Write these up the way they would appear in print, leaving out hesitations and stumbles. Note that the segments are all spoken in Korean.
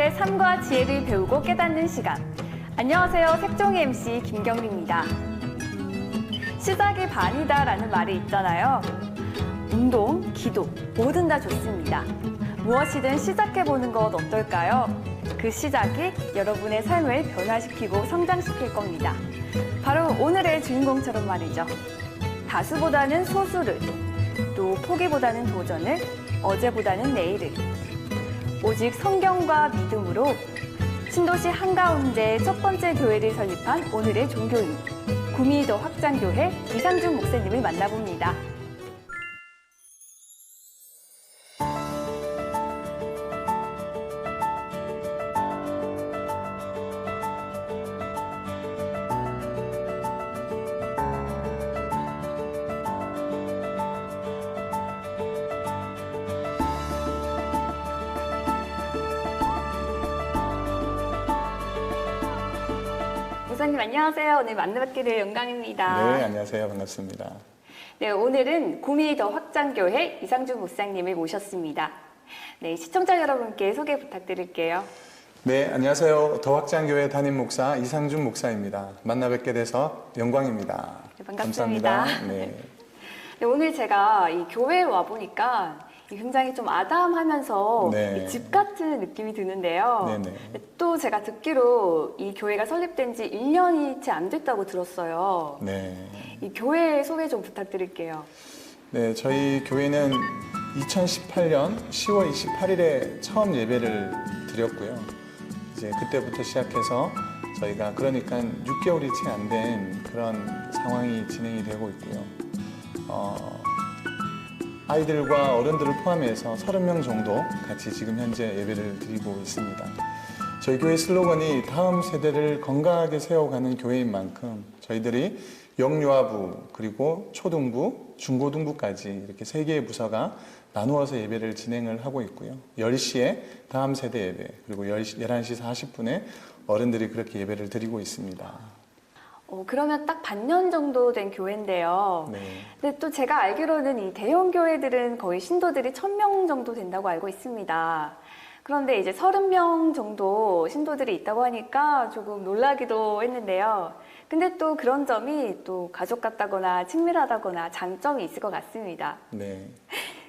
성도들의 삶과 지혜를 배우고 깨닫는 시간. 안녕하세요. 색종이 MC 김경리입니다. 시작이 반이다라는 말이 있잖아요. 운동, 기도, 뭐든 다 좋습니다. 무엇이든 시작해보는 것 어떨까요? 그 시작이 여러분의 삶을 변화시키고 성장시킬 겁니다. 바로 오늘의 주인공처럼 말이죠. 다수보다는 소수를, 또 포기보다는 도전을, 어제보다는 내일을. 오직 성경과 믿음으로 신도시 한가운데 첫 번째 교회를 설립한 오늘의 종교인, 구미더 확장교회 이상준 목사님을 만나봅니다. 목사님 안녕하세요. 오늘 만나뵙기를 영광입니다. 네, 안녕하세요. 반갑습니다. 네, 오늘은 구미더 확장교회 이상준 목사님을 모셨습니다. 네, 시청자 여러분께 소개 부탁드릴게요. 네, 안녕하세요. 더 확장교회 담임 목사 이상준 목사입니다. 만나 뵙게 돼서 영광입니다. 네, 반갑습니다. 감사합니다. 네. 네, 오늘 제가 이 교회에 와보니까 굉장히 좀 아담하면서 네. 집 같은 느낌이 드는데요. 네네. 또 제가 듣기로 이 교회가 설립된 지 1년이 채 안 됐다고 들었어요. 네. 이 교회 소개 좀 부탁드릴게요. 네, 저희 교회는 2018년 10월 28일에 처음 예배를 드렸고요. 이제 그때부터 시작해서 저희가 그러니까 6개월이 채 안 된 그런 상황이 진행이 되고 있고요. 아이들과 어른들을 포함해서 30명 정도 같이 지금 현재 예배를 드리고 있습니다. 저희 교회 슬로건이 다음 세대를 건강하게 세워가는 교회인 만큼 저희들이 영유아부 그리고 초등부, 중고등부까지 이렇게 3개의 부서가 나누어서 예배를 진행을 하고 있고요. 10시에 다음 세대 예배, 그리고 11시 40분에 어른들이 그렇게 예배를 드리고 있습니다. 그러면 딱 반년 정도 된 교회인데요. 네. 근데 또 제가 알기로는 이 대형 교회들은 거의 신도들이 1000명 정도 된다고 알고 있습니다. 그런데 이제 30명 정도 신도들이 있다고 하니까 조금 놀라기도 했는데요. 근데 또 그런 점이 또 가족 같다거나 친밀하다거나 장점이 있을 것 같습니다. 네.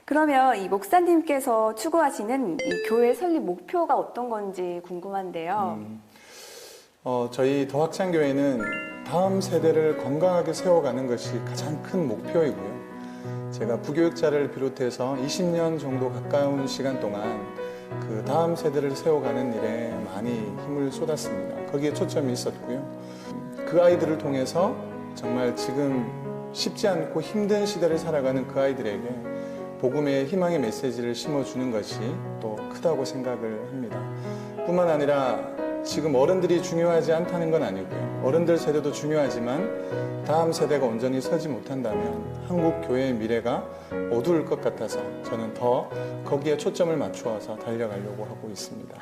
그러면 이 목사님께서 추구하시는 이 교회 설립 목표가 어떤 건지 궁금한데요. 저희 더 확장교회는 다음 세대를 건강하게 세워가는 것이 가장 큰 목표이고요. 제가 부교육자를 비롯해서 20년 정도 가까운 시간 동안 그 다음 세대를 세워가는 일에 많이 힘을 쏟았습니다. 거기에 초점이 있었고요. 그 아이들을 통해서 정말 지금 쉽지 않고 힘든 시대를 살아가는 그 아이들에게 복음의 희망의 메시지를 심어주는 것이 또 크다고 생각을 합니다. 뿐만 아니라 지금 어른들이 중요하지 않다는 건 아니고요. 어른들 세대도 중요하지만 다음 세대가 온전히 서지 못한다면 한국 교회의 미래가 어두울 것 같아서 저는 더 거기에 초점을 맞추어서 달려가려고 하고 있습니다.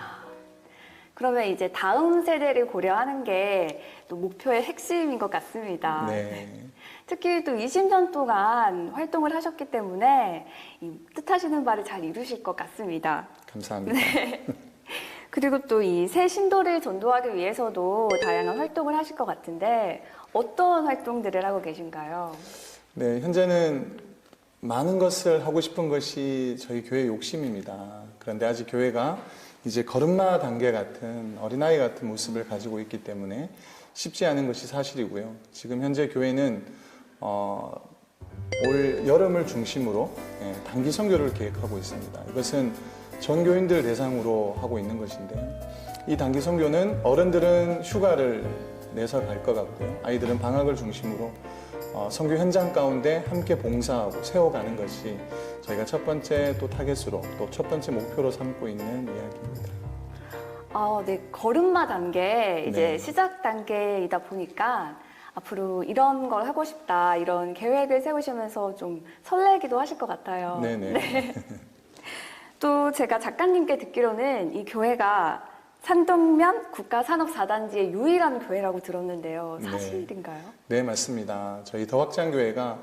그러면 이제 다음 세대를 고려하는 게 또 목표의 핵심인 것 같습니다. 네. 특히 또 20년 동안 활동을 하셨기 때문에 이 뜻하시는 바를 잘 이루실 것 같습니다. 감사합니다. 네. 그리고 또 이 새 신도를 전도하기 위해서도 다양한 활동을 하실 것 같은데 어떤 활동들을 하고 계신가요? 네, 현재는 많은 것을 하고 싶은 것이 저희 교회의 욕심입니다. 그런데 아직 교회가 이제 걸음마 단계 같은 어린아이 같은 모습을 가지고 있기 때문에 쉽지 않은 것이 사실이고요. 지금 현재 교회는 올 여름을 중심으로 단기 선교를 계획하고 있습니다. 이것은 전교인들 대상으로 하고 있는 것인데요. 이 단기 선교는 어른들은 휴가를 내서 갈 것 같고요. 아이들은 방학을 중심으로 선교 현장 가운데 함께 봉사하고 세워가는 것이 저희가 첫 번째 또 타겟으로 또 첫 번째 목표로 삼고 있는 이야기입니다. 네, 걸음마 단계, 이제 네. 시작 단계이다 보니까 앞으로 이런 걸 하고 싶다, 이런 계획을 세우시면서 좀 설레기도 하실 것 같아요. 네네. 네. 또 제가 작가님께 듣기로는 이 교회가 산동면 국가산업사단지의 유일한 교회라고 들었는데요. 사실인가요? 네, 맞습니다. 저희 더 확장교회가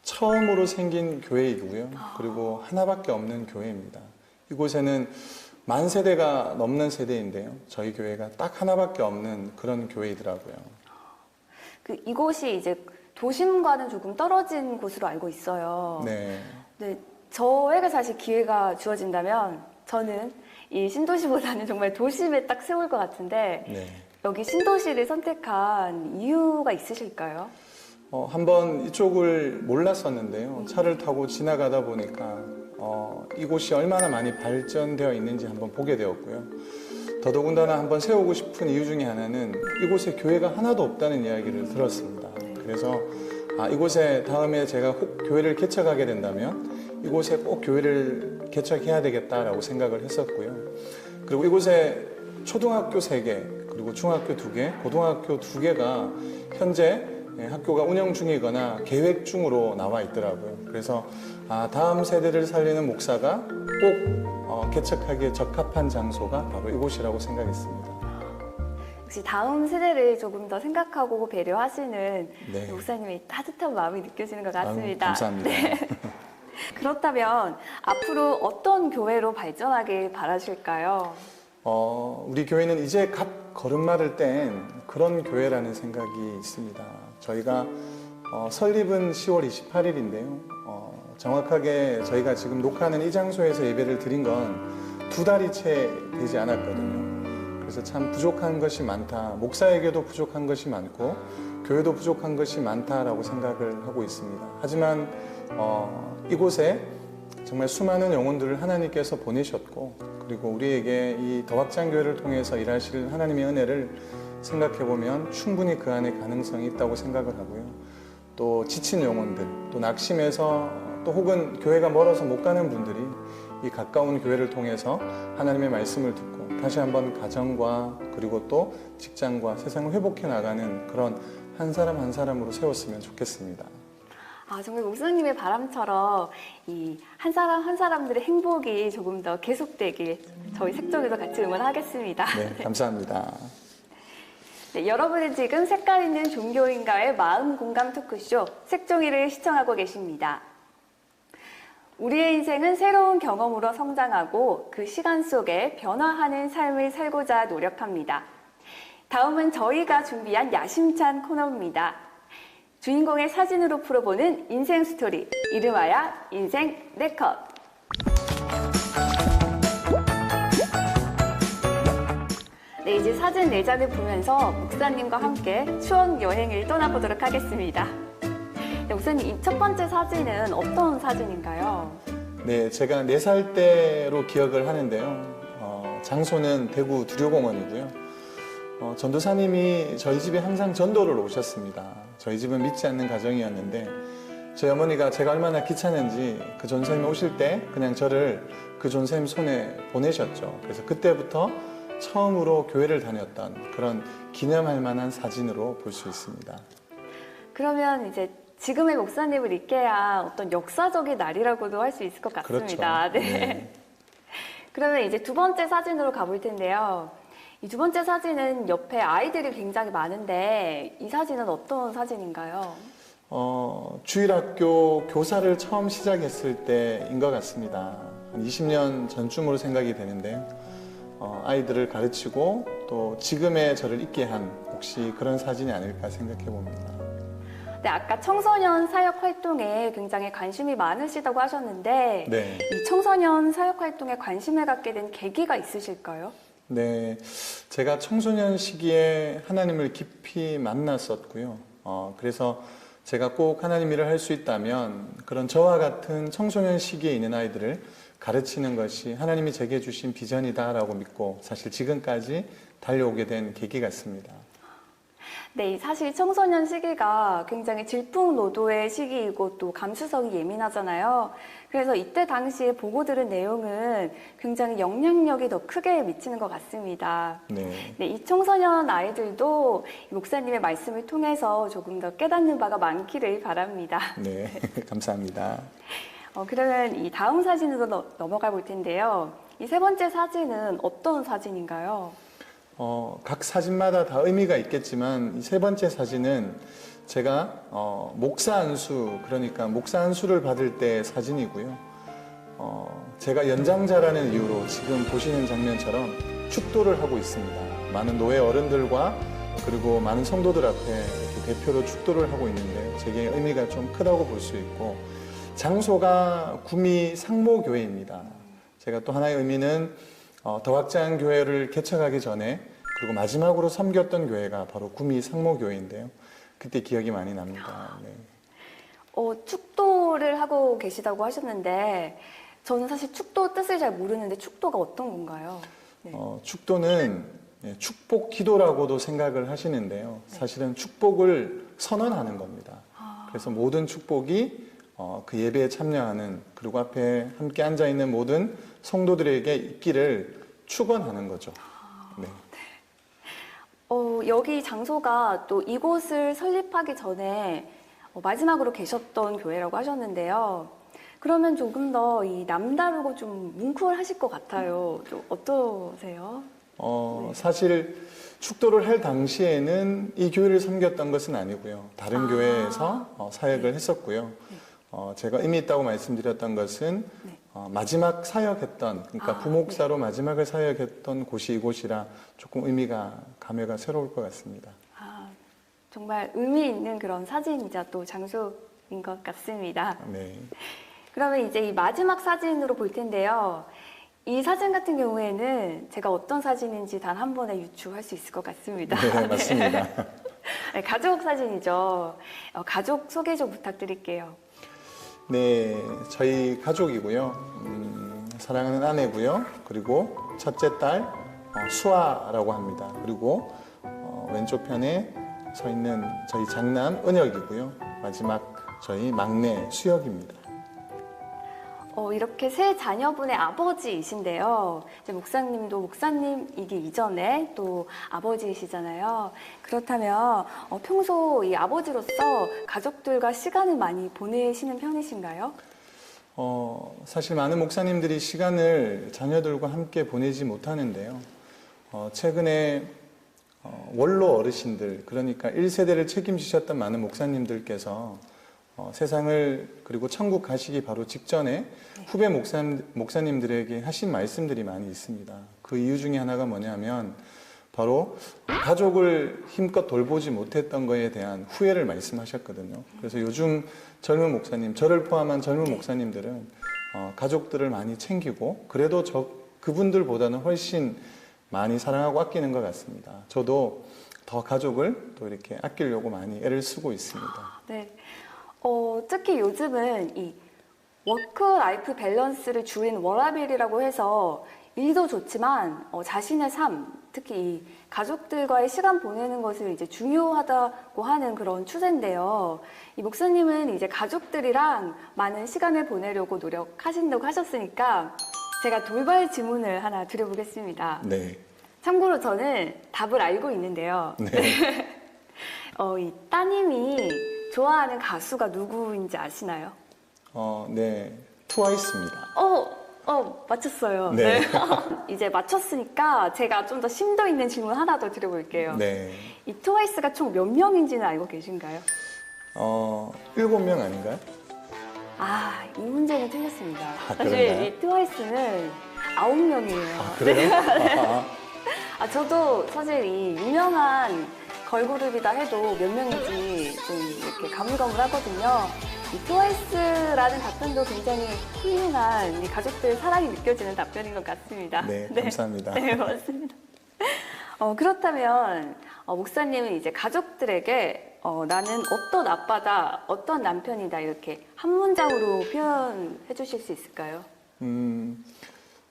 처음으로 생긴 교회이고요. 그리고 하나밖에 없는 교회입니다. 이곳에는 만 세대가 넘는 세대인데요. 저희 교회가 딱 하나밖에 없는 그런 교회이더라고요. 이곳이 이제 도심과는 조금 떨어진 곳으로 알고 있어요. 네. 네, 저에게 사실 기회가 주어진다면 저는 이 신도시보다는 정말 도심에 딱 세울 것 같은데 네. 여기 신도시를 선택한 이유가 있으실까요? 한번 이쪽을 몰랐었는데요. 차를 타고 지나가다 보니까 이곳이 얼마나 많이 발전되어 있는지 한번 보게 되었고요. 더더군다나 한번 세우고 싶은 이유 중에 하나는 이곳에 교회가 하나도 없다는 이야기를 들었습니다. 그래서 이곳에 다음에 제가 꼭 교회를 개척하게 된다면 이곳에 꼭 교회를 개척해야 되겠다라고 생각을 했었고요. 그리고 이곳에 초등학교 3개, 그리고 중학교 2개, 고등학교 2개가 현재 학교가 운영 중이거나 계획 중으로 나와 있더라고요. 그래서 다음 세대를 살리는 목사가 꼭 개척하기에 적합한 장소가 바로 이곳이라고 생각했습니다. 역시 다음 세대를 조금 더 생각하고 배려하시는 네. 목사님의 따뜻한 마음이 느껴지는 것 같습니다. 감사합니다. 네. 그렇다면 앞으로 어떤 교회로 발전하길 바라실까요? 우리 교회는 이제 갓 걸음마를 뗀 그런 교회라는 생각이 있습니다. 저희가 설립은 10월 28일인데요. 정확하게 저희가 지금 녹화하는 이 장소에서 예배를 드린 건 2달이 채 되지 않았거든요. 그래서 참 부족한 것이 많다. 목사에게도 부족한 것이 많고 교회도 부족한 것이 많다라고 생각을 하고 있습니다. 하지만 이곳에 정말 수많은 영혼들을 하나님께서 보내셨고 그리고 우리에게 이 더확장교회를 통해서 일하실 하나님의 은혜를 생각해보면 충분히 그 안에 가능성이 있다고 생각을 하고요. 또 지친 영혼들, 또 낙심해서 또 혹은 교회가 멀어서 못 가는 분들이 이 가까운 교회를 통해서 하나님의 말씀을 듣고 다시 한번 가정과 그리고 또 직장과 세상을 회복해 나가는 그런 한 사람 한 사람으로 세웠으면 좋겠습니다. 정말 목사님의 바람처럼 이 한 사람 한 사람들의 행복이 조금 더 계속되길 저희 색종이도 같이 응원하겠습니다. 네, 감사합니다. 네, 여러분은 지금 색깔 있는 종교인가의 마음 공감 토크쇼 색종이를 시청하고 계십니다. 우리의 인생은 새로운 경험으로 성장하고 그 시간 속에 변화하는 삶을 살고자 노력합니다. 다음은 저희가 준비한 야심찬 코너입니다. 주인공의 사진으로 풀어보는 인생 스토리, 이름하여 인생 4컷. 네, 이제 사진 4장을 보면서 목사님과 함께 추억 여행을 떠나보도록 하겠습니다. 네, 목사님, 이 첫 번째 사진은 어떤 사진인가요? 네, 제가 4살 때로 기억을 하는데요. 장소는 대구 두려공원이고요. 전도사님이 저희 집에 항상 전도를 오셨습니다. 저희 집은 믿지 않는 가정이었는데 저희 어머니가 제가 얼마나 귀찮은지 그 전도사님이 오실 때 그냥 저를 그 전도사님 손에 보내셨죠. 그래서 그때부터 처음으로 교회를 다녔던 그런 기념할 만한 사진으로 볼 수 있습니다. 그러면 이제 지금의 목사님을 잊게야 어떤 역사적인 날이라고도 할 수 있을 것 같습니다. 그렇죠. 네. 네. 그러면 이제 두 번째 사진으로 가볼 텐데요. 이 두 번째 사진은 옆에 아이들이 굉장히 많은데 이 사진은 어떤 사진인가요? 주일학교 교사를 처음 시작했을 때인 것 같습니다. 한 20년 전쯤으로 생각이 되는데요. 아이들을 가르치고 또 지금의 저를 있게 한 혹시 그런 사진이 아닐까 생각해 봅니다. 네, 아까 청소년 사역 활동에 굉장히 관심이 많으시다고 하셨는데 네. 이 청소년 사역 활동에 관심을 갖게 된 계기가 있으실까요? 네, 제가 청소년 시기에 하나님을 깊이 만났었고요. 그래서 제가 꼭 하나님 일을 할 수 있다면 그런 저와 같은 청소년 시기에 있는 아이들을 가르치는 것이 하나님이 제게 주신 비전이다라고 믿고 사실 지금까지 달려오게 된 계기가 있습니다. 네, 사실 청소년 시기가 굉장히 질풍노도의 시기이고 또 감수성이 예민하잖아요. 그래서 이때 당시에 보고 들은 내용은 굉장히 영향력이 더 크게 미치는 것 같습니다. 네. 네, 이 청소년 아이들도 목사님의 말씀을 통해서 조금 더 깨닫는 바가 많기를 바랍니다. 네, 감사합니다. 그러면 이 다음 사진으로 넘어가 볼 텐데요. 이 세 번째 사진은 어떤 사진인가요? 각 사진마다 다 의미가 있겠지만 이 세 번째 사진은 제가 목사 안수, 그러니까 목사 안수를 받을 때 사진이고요. 제가 연장자라는 이유로 지금 보시는 장면처럼 축도를 하고 있습니다. 많은 노회 어른들과 그리고 많은 성도들 앞에 이렇게 대표로 축도를 하고 있는데요. 제게 의미가 좀 크다고 볼 수 있고, 장소가 구미 상모교회입니다. 제가 또 하나의 의미는 더확장 교회를 개척하기 전에 그리고 마지막으로 섬겼던 교회가 바로 구미 상모교회인데요. 그때 기억이 많이 납니다. 네. 축도를 하고 계시다고 하셨는데 저는 사실 축도 뜻을 잘 모르는데 축도가 어떤 건가요? 네. 축도는 축복 기도라고도 생각을 하시는데요. 사실은 축복을 선언하는 겁니다. 그래서 모든 축복이 그 예배에 참여하는, 그리고 앞에 함께 앉아 있는 모든 성도들에게 있기를 축원하는 거죠. 네. 여기 장소가 또 이곳을 설립하기 전에 마지막으로 계셨던 교회라고 하셨는데요. 그러면 조금 더 이 남다르고 좀 뭉클하실 것 같아요. 좀 어떠세요? 사실 축도를 할 당시에는 이 교회를 섬겼던 것은 아니고요. 다른 교회에서 사역을 했었고요. 제가 의미 있다고 말씀드렸던 것은 마지막 사역했던, 그러니까 부목사로 마지막을 사역했던 곳이 이곳이라 조금 의미가 감회가 새로울 것 같습니다. 정말 의미 있는 그런 사진이자 또 장소인 것 같습니다. 네. 그러면 이제 이 마지막 사진으로 볼 텐데요. 이 사진 같은 경우에는 제가 어떤 사진인지 단 한 번에 유추할 수 있을 것 같습니다. 네, 맞습니다. 네, 가족 사진이죠. 가족 소개 좀 부탁드릴게요. 네, 저희 가족이고요. 사랑하는 아내고요. 그리고 첫째 딸 수아라고 합니다. 그리고 왼쪽 편에 서 있는 저희 장남 은혁이고요. 마지막 저희 막내 수혁입니다. 이렇게 세 자녀분의 아버지이신데요. 이제 목사님도 목사님이기 이전에 또 아버지이시잖아요. 그렇다면 평소 이 아버지로서 가족들과 시간을 많이 보내시는 편이신가요? 사실 많은 목사님들이 시간을 자녀들과 함께 보내지 못하는데요. 최근에 원로 어르신들, 그러니까 1세대를 책임지셨던 많은 목사님들께서 세상을, 그리고 천국 가시기 바로 직전에 후배 목사님들에게 하신 말씀들이 많이 있습니다. 그 이유 중에 하나가 뭐냐면 바로 가족을 힘껏 돌보지 못했던 거에 대한 후회를 말씀하셨거든요. 그래서 요즘 젊은 목사님, 저를 포함한 젊은 목사님들은 가족들을 많이 챙기고, 그래도 그분들보다는 훨씬 많이 사랑하고 아끼는 것 같습니다. 저도 더 가족을 또 이렇게 아끼려고 많이 애를 쓰고 있습니다. 네. 특히 요즘은 이 워크라이프 밸런스를 줄인 워라밸이라고 해서 일도 좋지만 자신의 삶, 특히 이 가족들과의 시간 보내는 것을 이제 중요하다고 하는 그런 추세인데요. 이 목사님은 이제 가족들이랑 많은 시간을 보내려고 노력하신다고 하셨으니까 제가 돌발 질문을 하나 드려보겠습니다. 네. 참고로 저는 답을 알고 있는데요. 네. 이 따님이 좋아하는 가수가 누구인지 아시나요? 네. 트와이스입니다. 맞췄어요. 네. 이제 맞췄으니까 제가 좀 더 심도 있는 질문 하나 더 드려볼게요. 네. 이 트와이스가 총 몇 명인지는 알고 계신가요? 7명 아닌가요? 이 문제는 틀렸습니다. 사실 그런가요? 이 트와이스는 9명이에요. 그래요? 저도 사실 이 유명한 걸그룹이다 해도 몇 명인지 좀 이렇게 가물가물하거든요. 이 트와이스라는 답변도 굉장히 훌륭한 이 가족들 사랑이 느껴지는 답변인 것 같습니다. 네, 감사합니다. 네, 맞습니다. 그렇다면 목사님은 이제 가족들에게 나는 어떤 아빠다, 어떤 남편이다 이렇게 한 문장으로 표현해 주실 수 있을까요?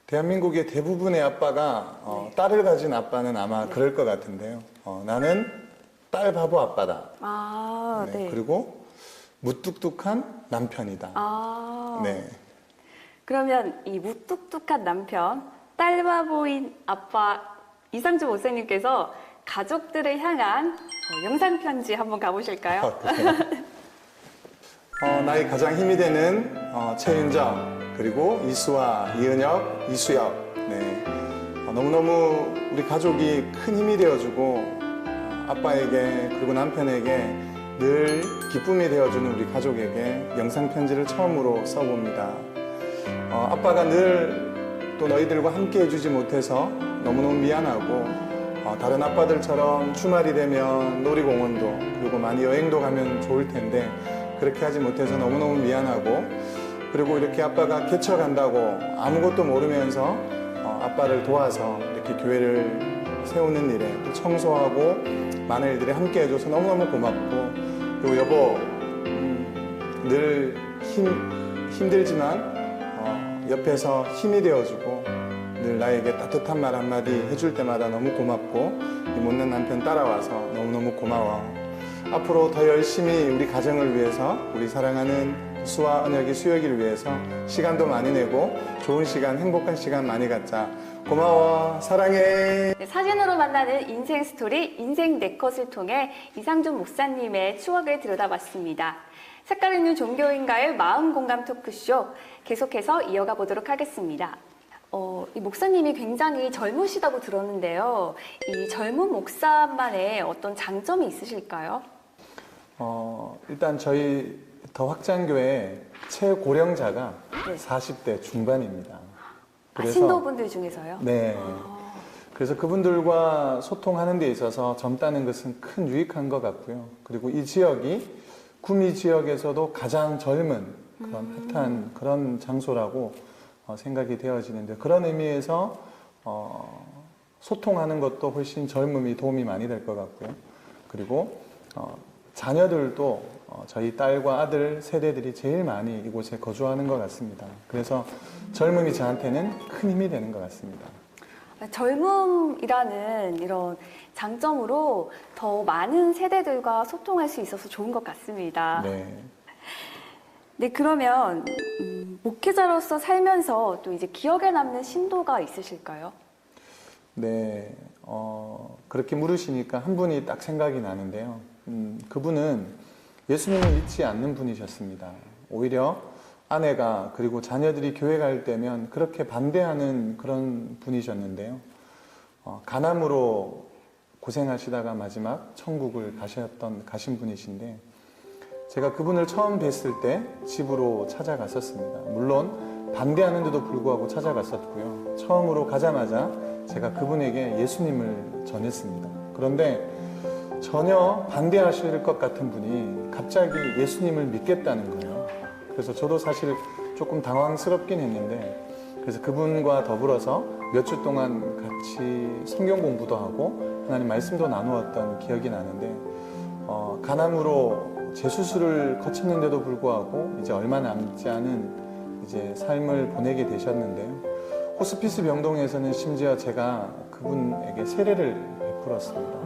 대한민국의 대부분의 아빠가 딸을 가진 아빠는 아마 그럴 것 같은데요. 나는 딸 바보 아빠다. 네. 그리고 무뚝뚝한 남편이다. 네. 그러면 이 무뚝뚝한 남편, 딸 바보인 아빠 이상주 목사님께서 가족들을 향한 영상 편지 한번 가보실까요? 나의 가장 힘이 되는 최윤정, 그리고 이수아, 이은혁, 이수혁. 네. 너무너무 우리 가족이 큰 힘이 되어주고 아빠에게 그리고 남편에게 늘 기쁨이 되어주는 우리 가족에게 영상 편지를 처음으로 써봅니다. 아빠가 늘 또 너희들과 함께 해주지 못해서 너무너무 미안하고 다른 아빠들처럼 주말이 되면 놀이공원도 그리고 많이 여행도 가면 좋을 텐데 그렇게 하지 못해서 너무너무 미안하고 그리고 이렇게 아빠가 개척한다고 아무것도 모르면서 아빠를 도와서 이렇게 교회를 세우는 일에 또 청소하고 많은 일들에 함께 해줘서 너무너무 고맙고 그리고 여보 늘 힘들지만 옆에서 힘이 되어주고 늘 나에게 따뜻한 말 한마디 해줄 때마다 너무 고맙고 이 못난 남편 따라와서 너무너무 고마워. 앞으로 더 열심히 우리 가정을 위해서 우리 사랑하는 수와 언혁이 수혁이를 위해서 시간도 많이 내고 좋은 시간 행복한 시간 많이 갖자. 고마워. 사랑해. 네, 사진으로 만나는 인생 스토리 인생 네컷을 통해 이상준 목사님의 추억을 들여다봤습니다. 색깔 있는 종교인가의 마음 공감 토크쇼 계속해서 이어가 보도록 하겠습니다. 이 목사님이 굉장히 젊으시다고 들었는데요. 이 젊은 목사만의 어떤 장점이 있으실까요? 일단 저희 더 확장교회 최고령자가 네. 40대 중반입니다. 신도분들 중에서요? 네. 그래서 그분들과 소통하는 데 있어서 젊다는 것은 큰 유익한 것 같고요. 그리고 이 지역이 구미 지역에서도 가장 젊은 그런 핫한 그런 장소라고 생각이 되어지는데 그런 의미에서 소통하는 것도 훨씬 젊음이 도움이 많이 될 것 같고요. 그리고 자녀들도 저희 딸과 아들 세대들이 제일 많이 이곳에 거주하는 것 같습니다. 그래서 젊음이 저한테는 큰 힘이 되는 것 같습니다. 젊음이라는 이런 장점으로 더 많은 세대들과 소통할 수 있어서 좋은 것 같습니다. 네. 네, 그러면 목회자로서 살면서 또 이제 기억에 남는 신도가 있으실까요? 네, 그렇게 물으시니까 한 분이 딱 생각이 나는데요. 그분은 예수님을 믿지 않는 분이셨습니다. 오히려 아내가 그리고 자녀들이 교회 갈 때면 그렇게 반대하는 그런 분이셨는데요. 간암으로 고생하시다가 마지막 천국을 가신 분이신데 제가 그분을 처음 뵀을 때 집으로 찾아갔었습니다. 물론 반대하는데도 불구하고 찾아갔었고요. 처음으로 가자마자 제가 그분에게 예수님을 전했습니다. 그런데 전혀 반대하실 것 같은 분이 갑자기 예수님을 믿겠다는 거예요. 그래서 저도 사실 조금 당황스럽긴 했는데 그래서 그분과 더불어서 몇 주 동안 같이 성경 공부도 하고 하나님 말씀도 나누었던 기억이 나는데 간암으로 재수술을 거쳤는데도 불구하고 이제 얼마 남지 않은 이제 삶을 보내게 되셨는데요. 호스피스 병동에서는 심지어 제가 그분에게 세례를 베풀었습니다.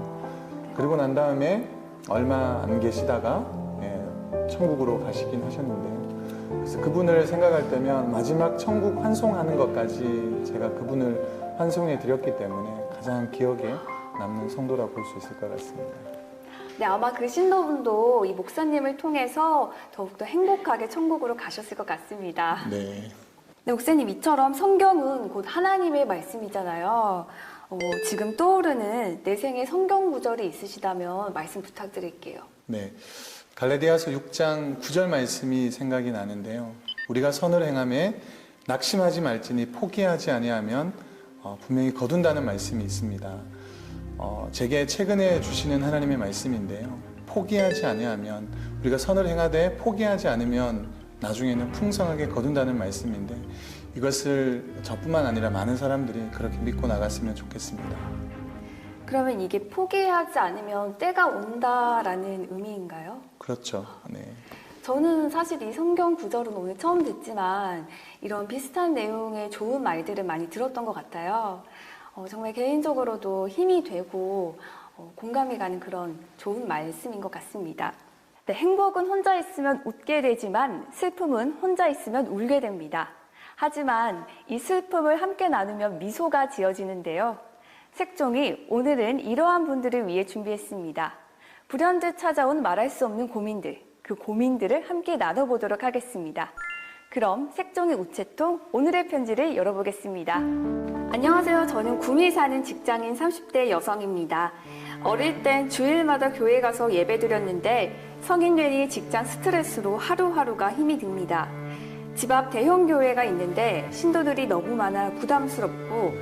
그리고 난 다음에 얼마 안 계시다가 천국으로 가시긴 하셨는데요. 그래서 그분을 생각할 때면 마지막 천국 환송하는 것까지 제가 그분을 환송해 드렸기 때문에 가장 기억에 남는 성도라고 볼 수 있을 것 같습니다. 네, 아마 그 신도분도 이 목사님을 통해서 더욱더 행복하게 천국으로 가셨을 것 같습니다. 네. 네, 목사님, 이처럼 성경은 곧 하나님의 말씀이잖아요. 지금 떠오르는 내 생에 성경 구절이 있으시다면 말씀 부탁드릴게요. 네. 갈라디아서 6장 9절 말씀이 생각이 나는데요. 우리가 선을 행하며 낙심하지 말지니 포기하지 아니하면 분명히 거둔다는 말씀이 있습니다. 제게 최근에 주시는 하나님의 말씀인데요. 포기하지 아니하면 우리가 선을 행하되 포기하지 않으면 나중에는 풍성하게 거둔다는 말씀인데 이것을 저뿐만 아니라 많은 사람들이 그렇게 믿고 나갔으면 좋겠습니다. 그러면 이게 포기하지 않으면 때가 온다라는 의미인가요? 그렇죠. 네. 저는 사실 이 성경 구절은 오늘 처음 듣지만 이런 비슷한 내용의 좋은 말들을 많이 들었던 것 같아요. 정말 개인적으로도 힘이 되고 공감이 가는 그런 좋은 말씀인 것 같습니다. 네, 행복은 혼자 있으면 웃게 되지만 슬픔은 혼자 있으면 울게 됩니다. 하지만 이 슬픔을 함께 나누면 미소가 지어지는데요. 색종이 오늘은 이러한 분들을 위해 준비했습니다. 불현듯 찾아온 말할 수 없는 고민들, 그 고민들을 함께 나눠보도록 하겠습니다. 그럼 색종이 우체통 오늘의 편지를 열어보겠습니다. 안녕하세요. 저는 구미에 사는 직장인 30대 여성입니다. 어릴 땐 주일마다 교회 가서 예배 드렸는데 성인 되니 직장 스트레스로 하루하루가 힘이 듭니다. 집 앞 대형 교회가 있는데 신도들이 너무 많아 부담스럽고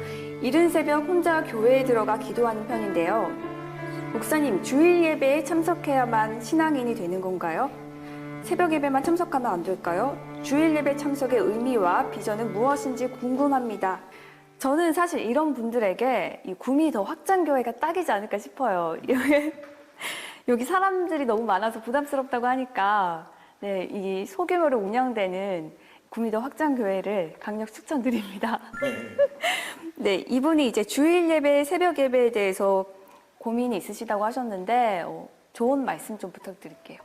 이른 새벽 혼자 교회에 들어가 기도하는 편인데요. 목사님, 주일 예배에 참석해야만 신앙인이 되는 건가요? 새벽 예배만 참석하면 안 될까요? 주일 예배 참석의 의미와 비전은 무엇인지 궁금합니다. 저는 사실 이런 분들에게 이 구미 더 확장교회가 딱이지 않을까 싶어요. 여기 사람들이 너무 많아서 부담스럽다고 하니까 네, 이 소규모로 운영되는 구미 더 확장교회를 강력 추천드립니다. 네, 이분이 이제 주일 예배, 새벽 예배에 대해서 고민이 있으시다고 하셨는데 좋은 말씀 좀 부탁드릴게요.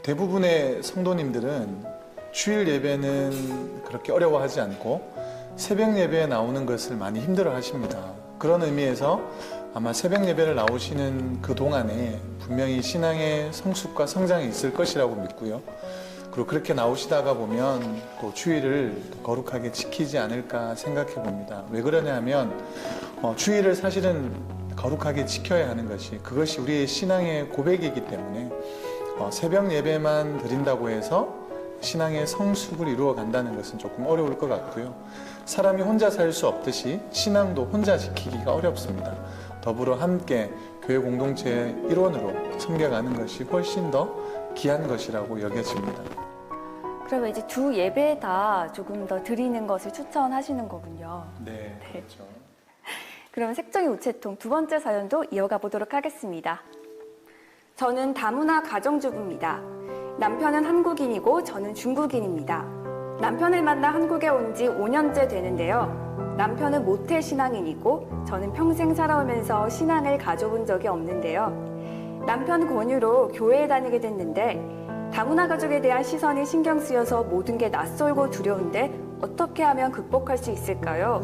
대부분의 성도님들은 주일 예배는 그렇게 어려워하지 않고 새벽 예배에 나오는 것을 많이 힘들어 하십니다. 그런 의미에서 아마 새벽 예배를 나오시는 그 동안에 분명히 신앙의 성숙과 성장이 있을 것이라고 믿고요. 그리고 그렇게 나오시다가 보면 또 주일을 거룩하게 지키지 않을까 생각해 봅니다. 왜 그러냐 하면 주일을 사실은 거룩하게 지켜야 하는 그것이 우리의 신앙의 고백이기 때문에 새벽 예배만 드린다고 해서 신앙의 성숙을 이루어 간다는 것은 조금 어려울 것 같고요. 사람이 혼자 살 수 없듯이 신앙도 혼자 지키기가 어렵습니다. 더불어 함께 교회 공동체의 일원으로 섬겨가는 것이 훨씬 더 귀한 것이라고 여겨집니다. 그러면 이제 두 예배 다 조금 더 드리는 것을 추천하시는 거군요. 네, 그렇죠. 그러면 색종이 우체통 두 번째 사연도 이어가 보도록 하겠습니다. 저는 다문화 가정주부입니다. 남편은 한국인이고 저는 중국인입니다. 남편을 만나 한국에 온 지 5년째 되는데요. 남편은 모태 신앙인이고 저는 평생 살아오면서 신앙을 가져본 적이 없는데요. 남편 권유로 교회에 다니게 됐는데 다문화 가족에 대한 시선이 신경 쓰여서 모든 게 낯설고 두려운데 어떻게 하면 극복할 수 있을까요?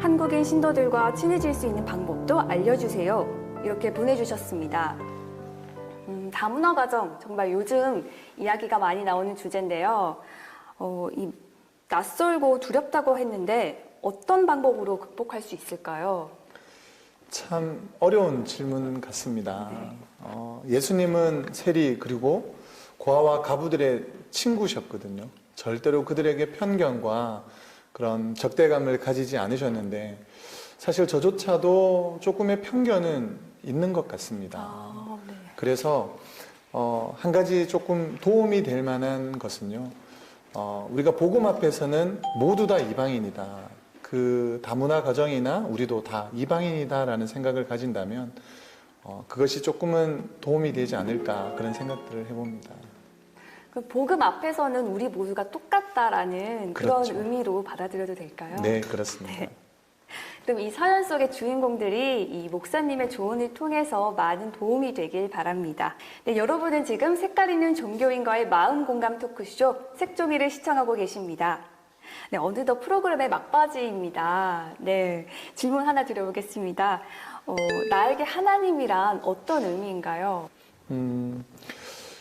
한국인 신도들과 친해질 수 있는 방법도 알려주세요. 이렇게 보내주셨습니다. 다문화 가정, 정말 요즘 이야기가 많이 나오는 주제인데요. 이 낯설고 두렵다고 했는데 어떤 방법으로 극복할 수 있을까요? 참 어려운 질문 같습니다. 예수님은 세리 그리고 고아와 가부들의 친구셨거든요. 절대로 그들에게 편견과 그런 적대감을 가지지 않으셨는데 사실 저조차도 조금의 편견은 있는 것 같습니다. 네. 그래서 한 가지 조금 도움이 될 만한 것은요. 우리가 복음 앞에서는 모두 다 이방인이다. 그 다문화 가정이나 우리도 다 이방인이다라는 생각을 가진다면 그것이 조금은 도움이 되지 않을까 그런 생각들을 해봅니다. 그 복음 앞에서는 우리 모두가 똑같다라는 그렇죠. 그런 의미로 받아들여도 될까요? 네, 그렇습니다. 네. 그럼 이 사연 속의 주인공들이 이 목사님의 조언을 통해서 많은 도움이 되길 바랍니다. 네, 여러분은 지금 색깔 있는 종교인과의 마음 공감 토크쇼 색종이를 시청하고 계십니다. 네, 어느덧 프로그램의 막바지입니다. 네, 질문 하나 드려보겠습니다. 나에게 하나님이란 어떤 의미인가요?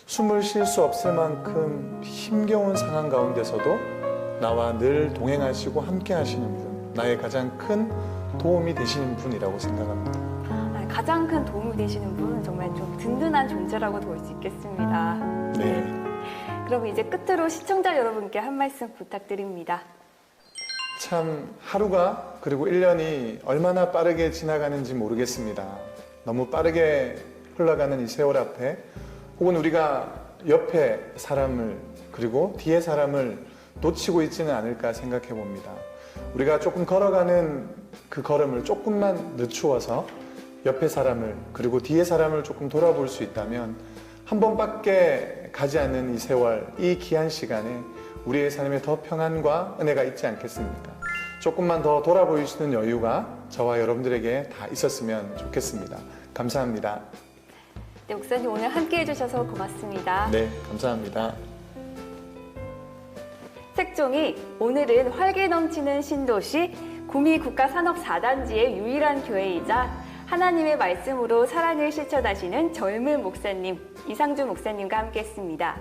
숨을 쉴 수 없을 만큼 힘겨운 상황 가운데서도 나와 늘 동행하시고 함께 하시는 분, 나의 가장 큰 도움이 되시는 분이라고 생각합니다. 가장 큰 도움이 되시는 분은 정말 좀 든든한 존재라고도 볼 수 있겠습니다. 네. 그럼 이제 끝으로 시청자 여러분께 한 말씀 부탁드립니다. 참 하루가 그리고 1년이 얼마나 빠르게 지나가는지 모르겠습니다. 너무 빠르게 흘러가는 이 세월 앞에 혹은 우리가 옆에 사람을 그리고 뒤에 사람을 놓치고 있지는 않을까 생각해 봅니다. 우리가 조금 걸어가는 그 걸음을 조금만 늦추어서 옆에 사람을 그리고 뒤에 사람을 조금 돌아볼 수 있다면 한 번밖에 가지 않는 이 세월, 이 귀한 시간에 우리의 삶에 더 평안과 은혜가 있지 않겠습니까? 조금만 더 돌아볼 수 있는 여유가 저와 여러분들에게 다 있었으면 좋겠습니다. 감사합니다. 네, 목사님 오늘 함께 해주셔서 고맙습니다. 네, 감사합니다. 색종이 오늘은 활기 넘치는 신도시 구미 국가산업4단지의 유일한 교회이자 하나님의 말씀으로 사랑을 실천하시는 젊은 목사님 이상주 목사님과 함께했습니다.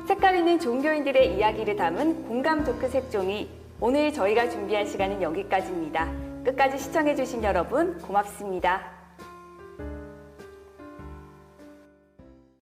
색깔 있는 종교인들의 이야기를 담은 공감 토크 색종이 오늘 저희가 준비한 시간은 여기까지입니다. 끝까지 시청해주신 여러분 고맙습니다.